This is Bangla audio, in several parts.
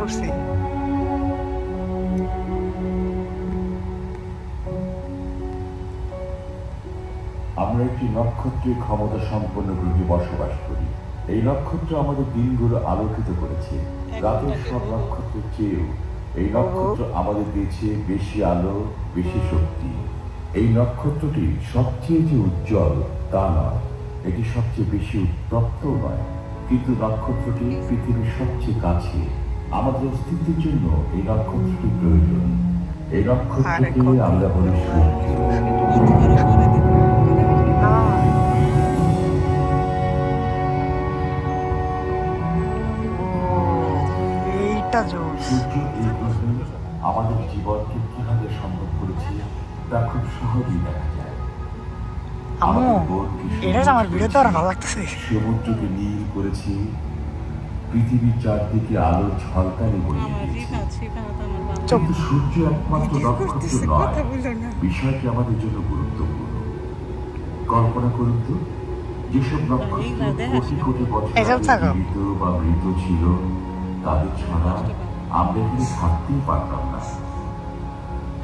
করছে। আমরা একটি নক্ষত্রের ক্ষমতা সম্পন্ন গ্রহে বসবাস করি। এই নক্ষত্র আমাদের দিনগুলো আলোকিত করেছে। রাতের সব নক্ষত্রের চেয়েও এই নক্ষত্র আমাদের দিয়েছে বেশি আলো, বেশি শক্তি। এই নক্ষত্রটি সবচেয়ে যে উজ্জ্বল তা নয়, এটি সবচেয়ে বেশি উত্তপ্ত নয়, কিন্তু নক্ষত্রটি পৃথিবীর সবচেয়ে কাছে। আমাদের অস্তিত্বের জন্য এই নক্ষত্রটি প্রয়োজন। এই নক্ষত্রকে আমরা বলি সূর্য। সূর্য এই গ্রহে আমাদের জীবনকে কিভাবে সম্ভব করেছে তা খুব সহজেই দেখা যায়। সমুদ্রকে নীল করেছে, পৃথিবীর চারদিকে আলোর ঝলকানি বয়ে দিয়েছে। কিন্তু সূর্য একমাত্র নক্ষত্র নয়, বিষয়টি আমাদের জন্য গুরুত্বপূর্ণ। কল্পনা করুন তো, যেসব নক্ষত্র কোটি কোটি বছর জীবিত বা মৃত ছিল, তাদের ছাড়া আমরা এখানে থাকতেই পারতাম না।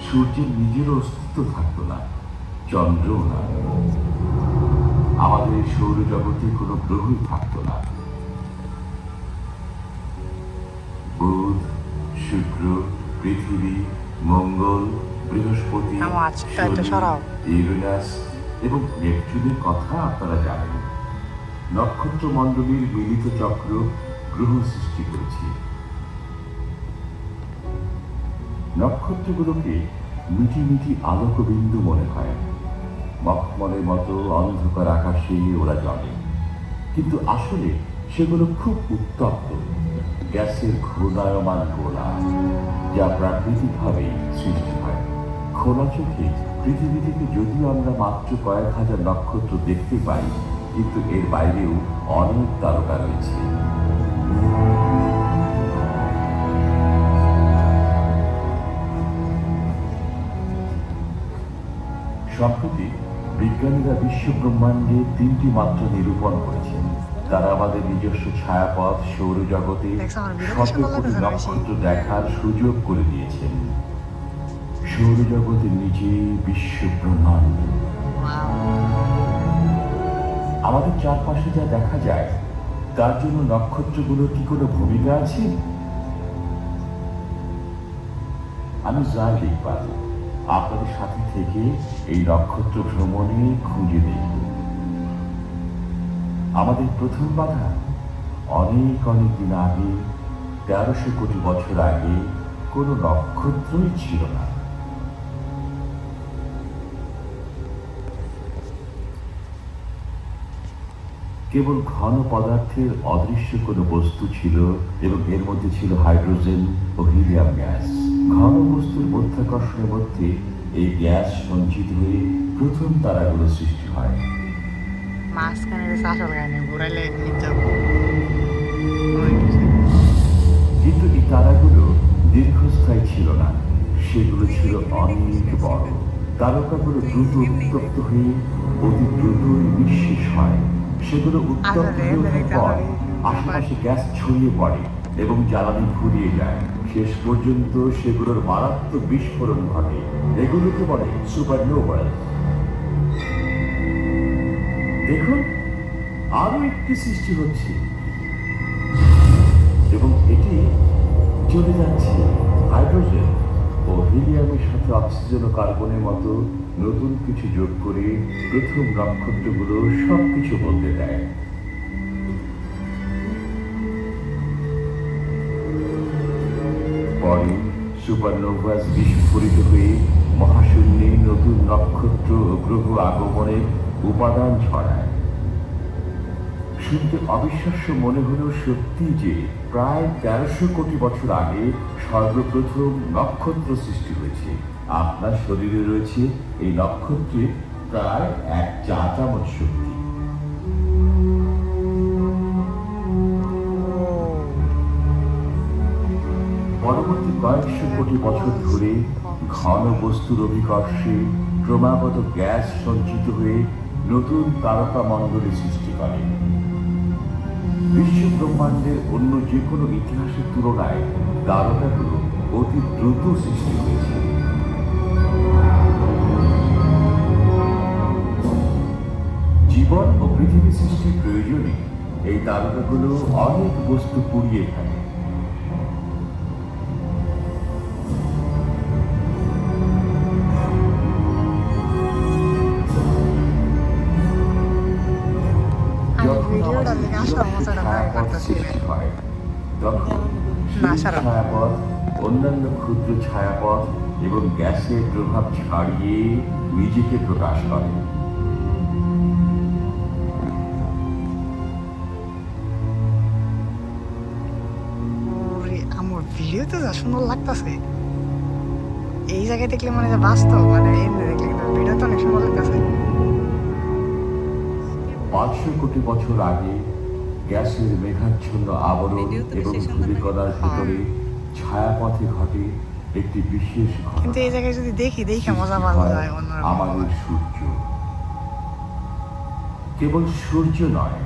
সূর্যের নিজেরও অস্তিত্ব থাকতো না, চন্দ্রও না। আমাদের সৌরজগতে কোনো গ্রহই থাকতো না। বুধ, শুক্র, পৃথিবী, মঙ্গল, বৃহস্পতি, ইউরেনাস এবং নেপচুনের কথা আপনারা জানেন। নক্ষত্র মণ্ডলীর মিলিত চক্র গ্রহ সৃষ্টি করেছে। নক্ষত্রগুলোকে মিটি মিটি আলোকবিন্দু মনে হয়। মখমলের মতো অন্ধকার আকাশে ওরা জ্বলে, কিন্তু আসলে সেগুলো খুব উত্তপ্ত গ্যাসের ঘূর্ণায়মান গোলা, যা প্রাকৃতিকভাবে সৃষ্টি হয়। খোলা চোখে পৃথিবী থেকে যদিও আমরা মাত্র কয়েক হাজার নক্ষত্র দেখতে পাই, কিন্তু এর বাইরেও অনেক তারকা রয়েছে। সম্প্রতি বিজ্ঞানীরা বিশ্ব ব্রহ্মাণ্ডে 3টি মাত্রা নিরূপণ করেছেন। তারা আমাদের নিজস্ব ছায়াপথ সৌরজগতে শত কোটি নক্ষত্র দেখার সুযোগ করে দিয়েছেন। সৌরজগতের নিজেই বিশ্ব ব্রহ্মাণ্ড। আমাদের চারপাশে যা দেখা যায়, তার জন্য নক্ষত্রগুলোর কি কোনো ভূমিকা আছে? আমি জাহিদ ইকবাল আপনাদের সাথে থেকে এই নক্ষত্র ভ্রমণে খুঁজে দেখব। আমাদের প্রথম বাধা অনেক অনেক দিন আগে, 1300 কোটি বছর আগে কোনো নক্ষত্রই ছিল না। কেবল ঘন পদার্থের অদৃশ্য কোনো বস্তু ছিল এবং এর মধ্যে ছিল হাইড্রোজেন ও হিলিয়াম গ্যাস। ঘন বস্তুর মধ্যাকর্ষণের মধ্যে এই গ্যাস সঞ্চিত হয়ে প্রথম তারাগুলো সৃষ্টি হয়। কিন্তু এই তারাগুলো দীর্ঘস্থায়ী ছিল না, সেগুলো ছিল অনেক বড়। তারকাগুলো দ্রুত উত্তপ্ত হয়ে অতি দ্রুতই নিঃশেষ হয়। সেগুলো উত্তপ্ত হয়ে ওঠার পর আশেপাশে গ্যাস ছড়িয়ে পড়ে এবং জ্বালানি ফুরিয়ে যায়। শেষ পর্যন্ত সেগুলোর মারাত্মক বিস্ফোরণ ঘটে। এগুলোকে বলে সুপারনোভা। দেখুন, আরো একটি সৃষ্টি হচ্ছে এবং এটি চলে যাচ্ছে হাইড্রোজেন ও হিলিয়ামের সাথে অক্সিজেন ও কার্বনের মতো নতুন কিছু যোগ করে প্রথম নক্ষত্রগুলো সবকিছু বদলে দেয়। পরে সুপারনোভাস বিস্ফোরিত হয়ে মহাশূন্যে নতুন নক্ষত্র ও গ্রহ আগমনের উপাদান ছড়ায়। শুনতে অবিশ্বাস্য মনে হলেও সত্যি যে প্রায় 1300 কোটি বছর আগে সর্বপ্রথম নক্ষত্র সৃষ্টি হয়েছে। আপনার শরীরে রয়েছে এই নক্ষত্রে প্রায় 1 চা চামচ শক্তি। পরবর্তী কয়েকশো কোটি বছর ধরে ঘন বস্তুর অভিকর্ষে ক্রমাগত গ্যাস সঞ্চিত হয়ে নতুন তারকা মণ্ডলী সৃষ্টি করে। বিশ্ব ব্রহ্মাণ্ডের অন্য যে কোনো ইতিহাসের তুলনায় তারকাগুলো অতি দ্রুত সৃষ্টি হয়েছে। জীবন ও পৃথিবী সৃষ্টির প্রয়োজনে এই তারকাগুলো অনেক বস্তু পুড়িয়ে ফেলে। ছায়াপথ, অন্যান্য ক্ষুদ্র ছায়াপথ এবং গ্যাসের প্রভাব ছাড়িয়ে নিজেকে প্রকাশ করে। আমার ভিডিওতে যা সুন্দর লাগতেছে, এই জায়গায় দেখলে মনে হয় বাস্তব, মানে দেখলে ভিডিও তো অনেক সুন্দর লাগতেছে। 500 কোটি বছর আগে গ্যাসের মেঘাচ্ছন্ন আবরণ এবং ধূলিকণার ভিতরে ছায়াপথে ঘটে একটি বিশেষ ঘটনা। কিন্তু এই জায়গায় যদি দেখি মজা পাওয়া যায়। আমাদের সূর্য কেবল সূর্য নয়,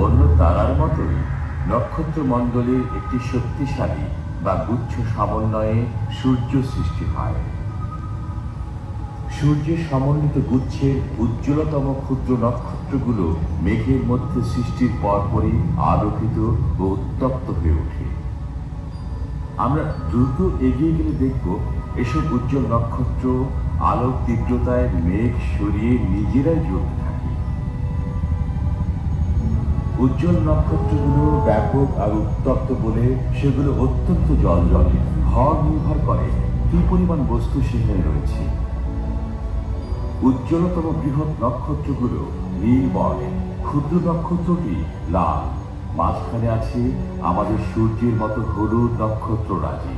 অন্য তারার মতোই নক্ষত্র মণ্ডলের একটি শক্তিশালী বা গুচ্ছ সমন্বয়ে সূর্য সৃষ্টি হয়। সূর্যের সমন্বিত গুচ্ছের উজ্জ্বলতম ক্ষুদ্র নক্ষত্রগুলো মেঘের মধ্যে সৃষ্টির পরপরই আলোকিত ও উত্তপ্ত হয়ে ওঠে। আমরা দ্রুত এগিয়ে গেলে দেখব এসব উজ্জ্বল নক্ষত্র আলোক তীব্রতায় মেঘ সরিয়ে নিজেরাই জ্বলতে থাকে। উজ্জ্বল নক্ষত্রগুলো ব্যাপক আর উত্তপ্ত বলে সেগুলো অত্যন্ত জ্বলজ্বলে। ভর নির্ভর করে কি পরিমাণ বস্তু সেখানে রয়েছে। উজ্জ্বলতম বৃহৎ নক্ষত্রগুলো নীল বর্ণে, ক্ষুদ্র নক্ষত্রটি লাল। মাঝখানে আছে আমাদের সূর্যের মতো হলুদ নক্ষত্র রাজি।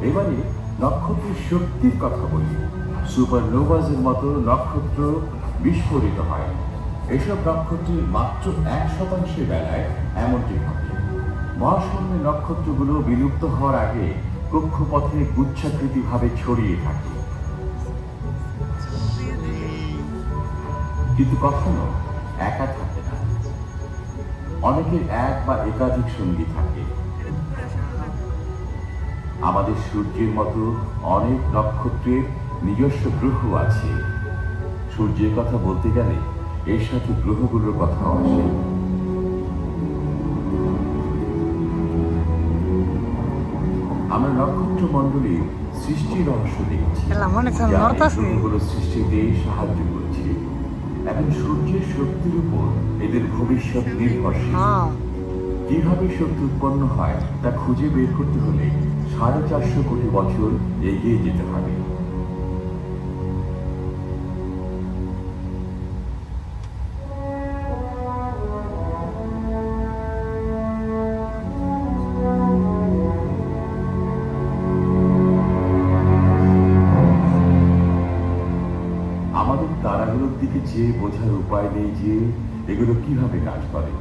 এবারে নক্ষত্রের শক্তির কথা বলি। সুপারনোভাসের মতো নক্ষত্র বিস্ফোরিত হয়। এসব নক্ষত্রের মাত্র 1% বেলায় এমনটি ঘটে। মহাশূন্যের নক্ষত্রগুলো বিলুপ্ত হওয়ার আগে কক্ষপথে গুচ্ছাকৃতি ভাবে ছড়িয়ে থাকে, কিন্তু কখনো একা থাকে না। অনেকের এক বা একাধিক সঙ্গী থাকে। আমাদের সূর্যের মতো অনেক নক্ষত্রের নিজস্ব গ্রহ আছে। সূর্যের কথা বলতে গেলে এর সাথে গ্রহগুলোর কথা আসে। আমরা নক্ষত্র মণ্ডলীর সৃষ্টির রহস্য দেখছি, গ্রহগুলো সৃষ্টিতে সাহায্য করছে। এখন সূর্যের শক্তির উপর এদের ভবিষ্যৎ নির্ভরশীল। কিভাবে শক্তি উৎপন্ন হয় তা খুঁজে বের করতে হলে 450 কোটি বছর এগিয়ে যেতে হবে। আমাদের তারাগুলোর দিকে চেয়ে বোঝার উপায় নেই যে এগুলো কিভাবে কাজ করে।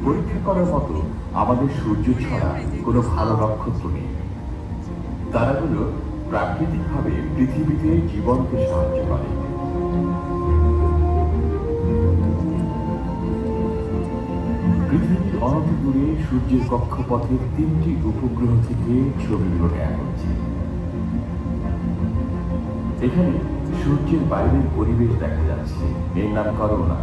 পরীক্ষা করার মতো আমাদের সূর্য ছাড়া কোনো ভালো নক্ষত্র নেই। তারাগুলো প্রাকৃতিকভাবে পৃথিবীতে জীবনকে সাহায্য করে। পৃথিবীর অনতি দূরে সূর্যের কক্ষপথের 3টি উপগ্রহ থেকে ছবিগুলো নেওয়া হচ্ছে। এখানে সূর্যের বাইরের পরিবেশ দেখা যাচ্ছে, এর নাম করোনা।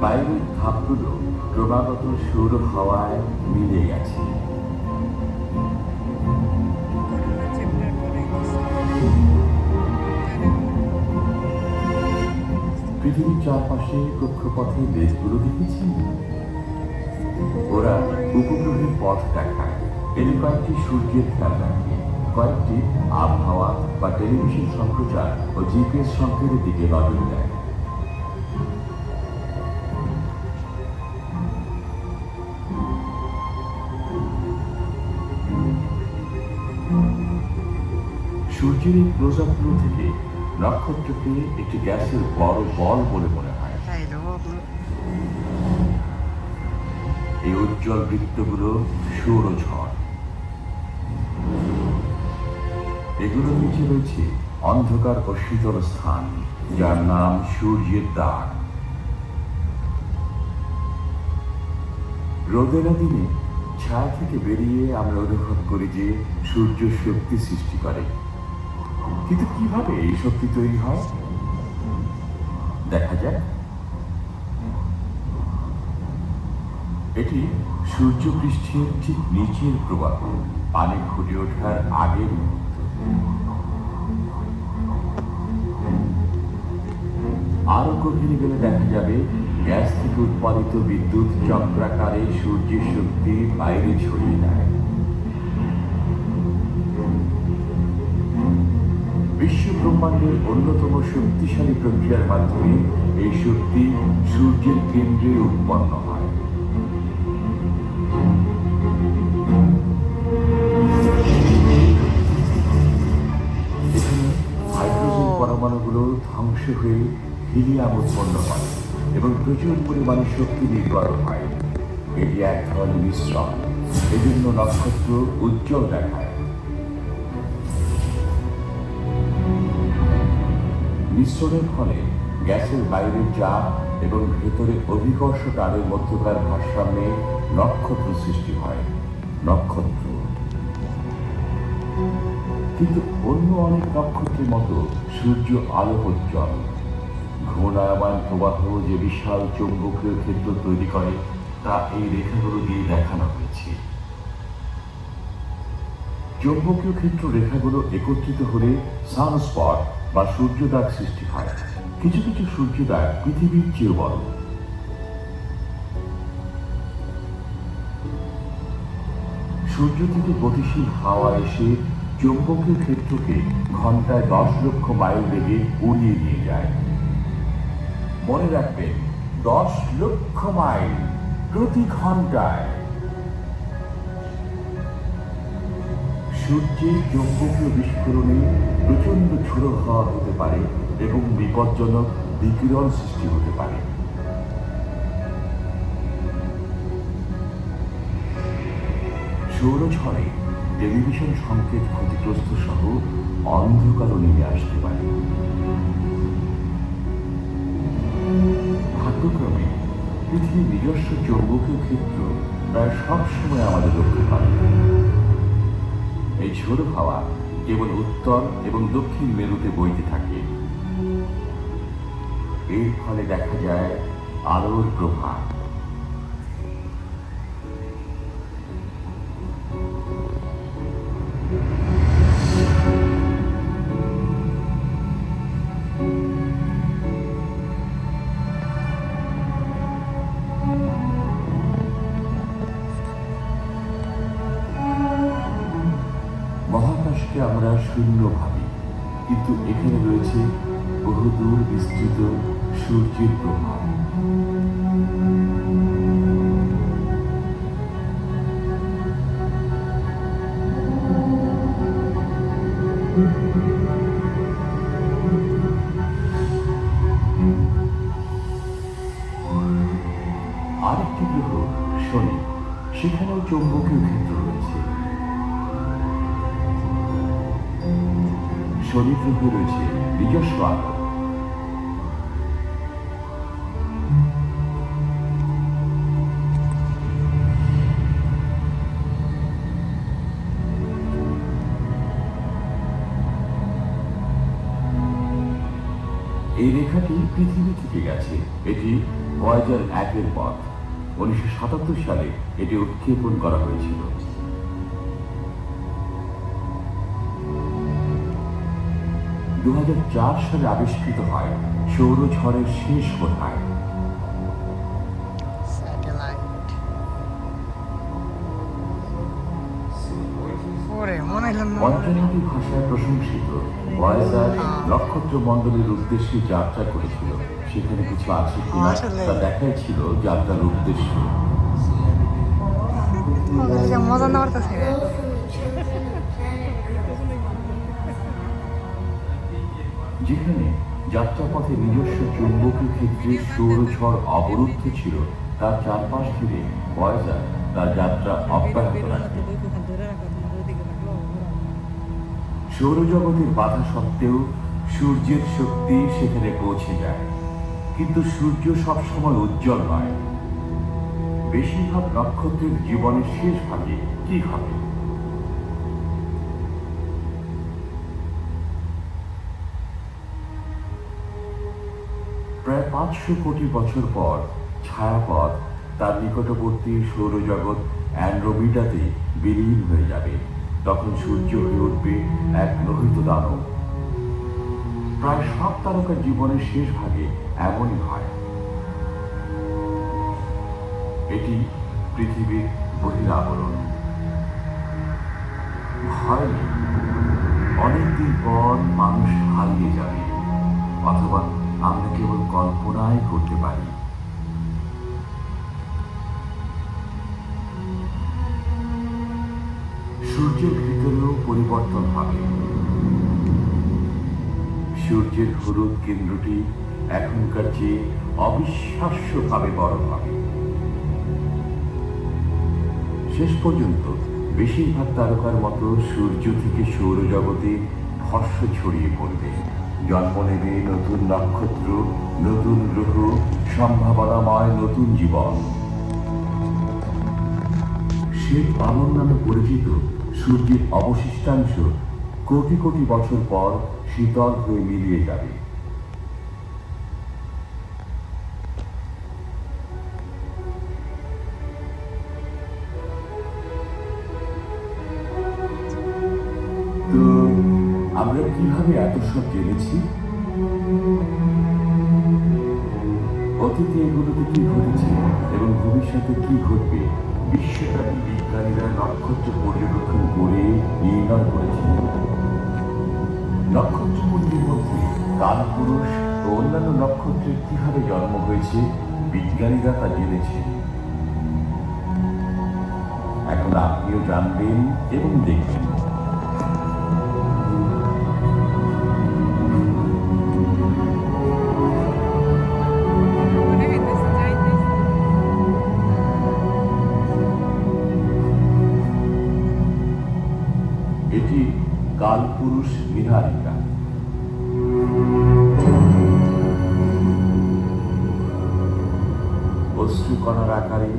বাইরের ধাপগুলো ক্রমাগত সৌর হাওয়ায় মিলে গেছে। পৃথিবীর চারপাশে কক্ষপথে দেশগুলো দেখেছি। ওরা উপগ্রহের পথ দেখায়। এর কয়েকটি সূর্যের খেয়াল রাখে, কয়েকটি আবহাওয়া বা টেলিভিশন সম্প্রচার ও জিপিএস সংকেতের দিকে নজর দেয়। সূর্যের এই ক্লোজআপগুলো থেকে নক্ষত্রকে একটি গ্যাসের বড় বল বলে মনে হয়। এই উজ্জ্বল বৃত্তগুলো সৌরঝড়। এগুলোর নিচে রয়েছে অন্ধকার ও শীতল স্থান, যার নাম সূর্যের দ্বার। রোদেলা দিনে ছায়া থেকে বেরিয়ে আমরা অনুভব করি যে সূর্য শক্তি সৃষ্টি করে। কিন্তু কিভাবে এই শক্তি তৈরি হয় দেখা যাক। এটি সূর্য পৃষ্ঠের ঠিক নিচের প্রবাহ, পানি ফুটে ওঠার আগের মুহূর্ত। আরো গভীরে গেলে দেখা যাবে গ্যাস থেকে উৎপাদিত বিদ্যুৎ চক্রাকারে সূর্যের শক্তি বাইরে ছড়িয়ে দেয়। বিশ্ব ব্রহ্মাণ্ডের অন্যতম শক্তিশালী প্রক্রিয়ার মাধ্যমে এই শক্তি সূর্যের কেন্দ্রে উৎপন্ন হয়। এখানে হাইড্রোজেন পরমাণুগুলো ধ্বংস হয়ে হিলিয়াম উৎপন্ন হয় এবং প্রচুর পরিমাণে শক্তি নির্গত হয়। এটি এক ধরনের মিশ্রণ, এজন্য নক্ষত্র উজ্জ্বল দেখায়। মিশ্রণের ফলে গ্যাসের বাইরের চাপ এবং ভেতরে অভিকর্ষ তারের মধ্যকার ভারসাম্যে নক্ষত্র সৃষ্টি হয়। নক্ষত্র কিন্তু অন্য অনেক নক্ষত্রের মতো সূর্য আলোকোজ্জ্বল। ঘূর্ণায়মান প্রবাহ যে বিশাল চৌম্বকীয় ক্ষেত্র তৈরি করে তা এই রেখাগুলো দিয়ে দেখানো হয়েছে। চৌম্বকীয় ক্ষেত্র রেখাগুলো একত্রিত হলে সানস্পট বা সূর্যদাগ সৃষ্টি হয়। কিছু কিছু সূর্যদাগ পৃথিবীর চেয়ে বড়। সূর্য থেকে গতিশীল হাওয়া এসে চৌম্বকীয় ক্ষেত্রকে ঘন্টায় 10 লক্ষ মাইল বেগে উড়িয়ে নিয়ে যায়। মনে রাখবেন, 10 লক্ষ মাইল প্রতি ঘন্টায়। সূর্যের চৌম্বকীয় বিস্ফোরণে প্রচন্ড ঝোড়ো হাওয়া হতে পারে এবং বিপজ্জনক বিকিরণ সৃষ্টি হতে পারে। সৌরঝড়ে টেলিভিশন সংকেত ক্ষতিগ্রস্ত সহ অন্ধকারও নেমে আসতে পারে। ভাগ্যক্রমে পৃথিবীর নিজস্ব চৌম্বকীয় ক্ষেত্র প্রায় সবসময় আমাদের রক্ষা করে। এই ঝোড়ো হাওয়া কেবল উত্তর এবং দক্ষিণ মেরুতে বইতে থাকে। এর ফলে দেখা যায় আলোর প্রভাব। মহাকাশকে আমরা শূন্য ভাবি, কিন্তু এখানে রয়েছে বহুদূর বিস্তৃত সূর্যের প্রভাব। আরেকটি গ্রহ শনি, সেখানেও চৌম্বকীয় ক্ষেত্র রয়েছে। শনি গ্রহে রয়েছে নিজস্ব আলো। এই রেখাটি পৃথিবী থেকে গেছে। এটি ভয়েজার 1 এর পথ। 1977 সালে এটি উৎক্ষেপণ করা হয়েছিল। 2004 সালে আবিষ্কৃত হয় সৌরঝড়ের শেষ কোথায়। বৈজ্ঞানিক ভাষায় প্রশংসিত ভয়েজার নক্ষত্র মণ্ডলের উদ্দেশ্যে যাত্রা করেছিল। সেখানে কিছু আছে কিনা তা দেখাই ছিল যাত্রার উদ্দেশ্য। মজা না করতেছে। যেখানে যাত্রাপথে নিজস্ব চৌম্বকীয় ক্ষেত্রে সৌরঝড় অবরুদ্ধ ছিল, তার চারপাশ ঘিরে ভয়েজার তার যাত্রা অব্যাহত রাখে। সৌরজগতের বাধা সত্ত্বেও সূর্যের শক্তি সেখানে পৌঁছে যায়, কিন্তু সূর্য সবসময় উজ্জ্বল নয়। বেশিরভাগ নক্ষত্রের জীবনের শেষ ভাগে কি হবে? প্রায় 500 কোটি বছর পর ছায়াপথ তার নিকটবর্তী সৌরজগৎ অ্যান্ড্রোমিডাতে বিলীন হয়ে যাবে। তখন সূর্য হয়ে উঠবে এক লোহিত দানব। প্রায় সব তারকার জীবনের শেষ ভাগে এমনই হয়। এটি পৃথিবীর বহিরাবরণ। ভয় নেই, অনেকদিন পর মানুষ হারিয়ে যাবে, অথবা আমরা কেবল কল্পনাই করতে পারি। সূর্যের ভিতরেও পরিবর্তন হবে। সূর্যের হলুদ কেন্দ্রটি এখনকার চেয়ে অবিশ্বাস্যভাবে বড় হবে। শেষ পর্যন্ত বেশিরভাগ তারকার মতো সূর্য থেকে সৌরজগতে ভস্ম ছড়িয়ে পড়বে। জন্ম নেবে নতুন নক্ষত্র, নতুন গ্রহ, সম্ভাবনাময় নতুন জীবন। শ্বেত পালন নামে পরিচিত সূর্যের অবশিষ্টাংশ কোটি কোটি বছর পর শীতল হয়ে মিলিয়ে যাবে। তো আমরা কিভাবে এত সব জেনেছি? অতীতে এগুলোতে কি ঘটেছে এবং ভবিষ্যতে কি ঘটবে বিশ্বব্যাপী বিজ্ঞানীরা নক্ষত্র পর্যবেক্ষণ করে নির্ণয় করেছেন। নক্ষত্রপুঞ্জের মধ্যে কালপুরুষ ও অন্যান্য নক্ষত্রের কিভাবে জন্ম হয়েছে বিজ্ঞানীরা তা জেনেছেন। এখন আপনিও জানবেন এবং দেখবেন। এটি কালপুরুষ নীহারিকা। অশ্রুকণার আকারে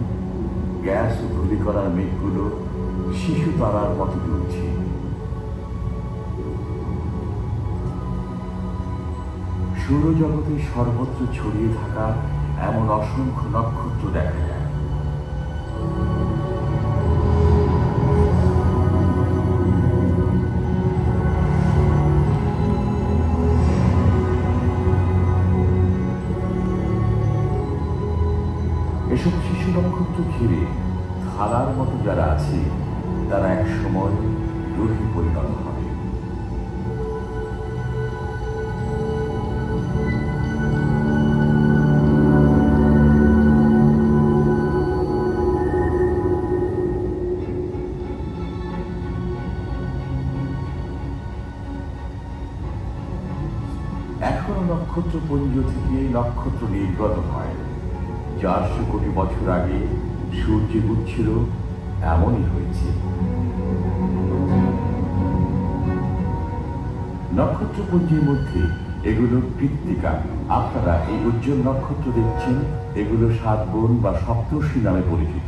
গ্যাস ও ধূলিকণার মেঘগুলো শিশু তারার মতো দুলছে। সৌরজগতে সর্বত্র ছড়িয়ে থাকা এমন অসংখ্য নক্ষত্র দেখা যায়। এসব শিশু নক্ষত্র ঘিরে থালার মতো যারা আছে তারা এক সময় গ্রহে পরিণত হবে। এখনো নক্ষত্রপুঞ্জ থেকে নক্ষত্র নির্গত হয়। 400 কোটি বছর আগে সূর্য বুঝছিল এমনই হয়েছে। নক্ষত্রপুঞ্জের মধ্যে এগুলো কৃত্তিকা। আপনারা এই উজ্জ্বল নক্ষত্র দেখছেন, এগুলো 7 বোন বা সপ্তর্ষি নামে পরিচিত।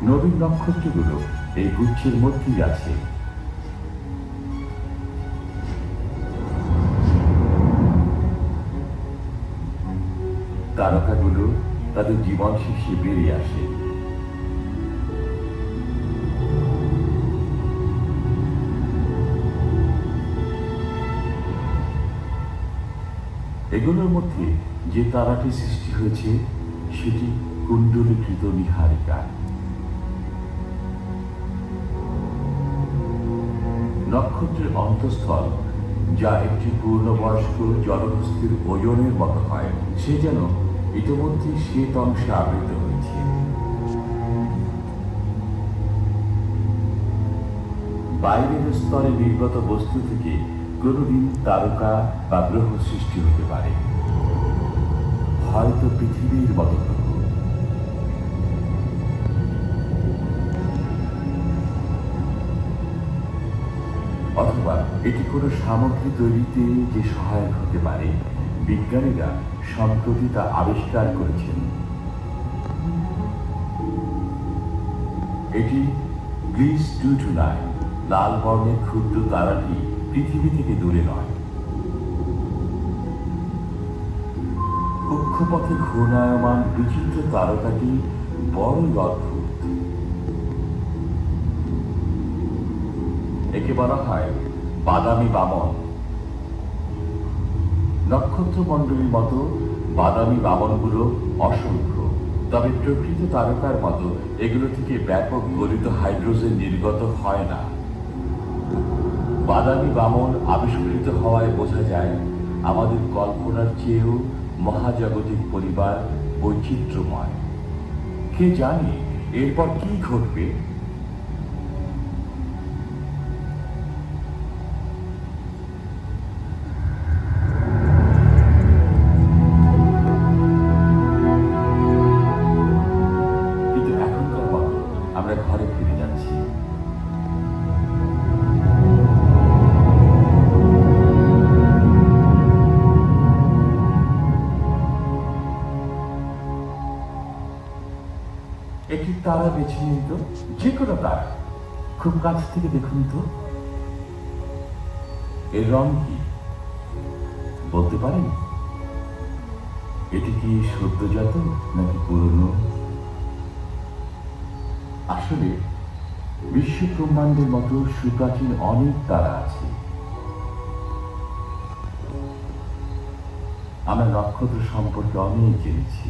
নবীন নক্ষত্রগুলো এই গুচ্ছের মধ্যেই আছে। তারকাগুলো তাদের জীবন শেষে বেরিয়ে আসে। এগুলোর মধ্যে যে তারাটি সৃষ্টি হয়েছে সেটি কুণ্ডলীকৃত নীহারিকা। নক্ষত্রের অন্তঃস্থল, যা একটি পূর্ণবয়স্ক জলহস্তির ওজনের মতো হয়, সে যেন ইতিমধ্যে শ্বেত অংশে আবৃত হয়েছে। বাইরের স্তরে নির্গত বস্তু থেকে কোনদিন তারকা বা গ্রহ সৃষ্টি হতে পারে, হয়তো পৃথিবীর মতো গ্রহ। কোনো সামগ্রী তৈরিতে যে সহায়ক হতে পারে, বিজ্ঞানীরা সম্প্রতি তা আবিষ্কার করেছেন। এটি গ্লিস 229, লাল বর্ণের ক্ষুদ্র তারাটি পৃথিবী থেকে দূরে নয়। কক্ষপথে ঘূর্ণায়মান বিচিত্র তারকাটি বড়ই অদ্ভুত। একে বলা হয় বাদামি বামন। নক্ষত্রমণ্ডলীর মতো বাদামি বামনগুলো অসংখ্য, তবে প্রকৃত তারকার মতো এগুলো থেকে ব্যাপক গলিত হাইড্রোজেন নির্গত হয় না। বাদামি বামন আবিষ্কৃত হওয়ায় বোঝা যায় আমাদের কল্পনার চেয়েও মহাজাগতিক পরিবার বৈচিত্র্যময়। কে জানে এরপর কি ঘটবে। কিন্তু এখনকার মতো আমরা ঘরে ফিরে যাচ্ছি। একটি তারা বেছে নিন তো, যে কোনো তারা, খুব কাছ থেকে দেখুন তো। এর রং কি বলতে পারেন? এটি কি সদ্যজাত নাকি পুরনো? আসলে বিশ্ব ব্রহ্মাণ্ডের মতো সুপ্রাচীন অনেক তারা আছে। আমরা নক্ষত্র সম্পর্কে অনেক জেনেছি,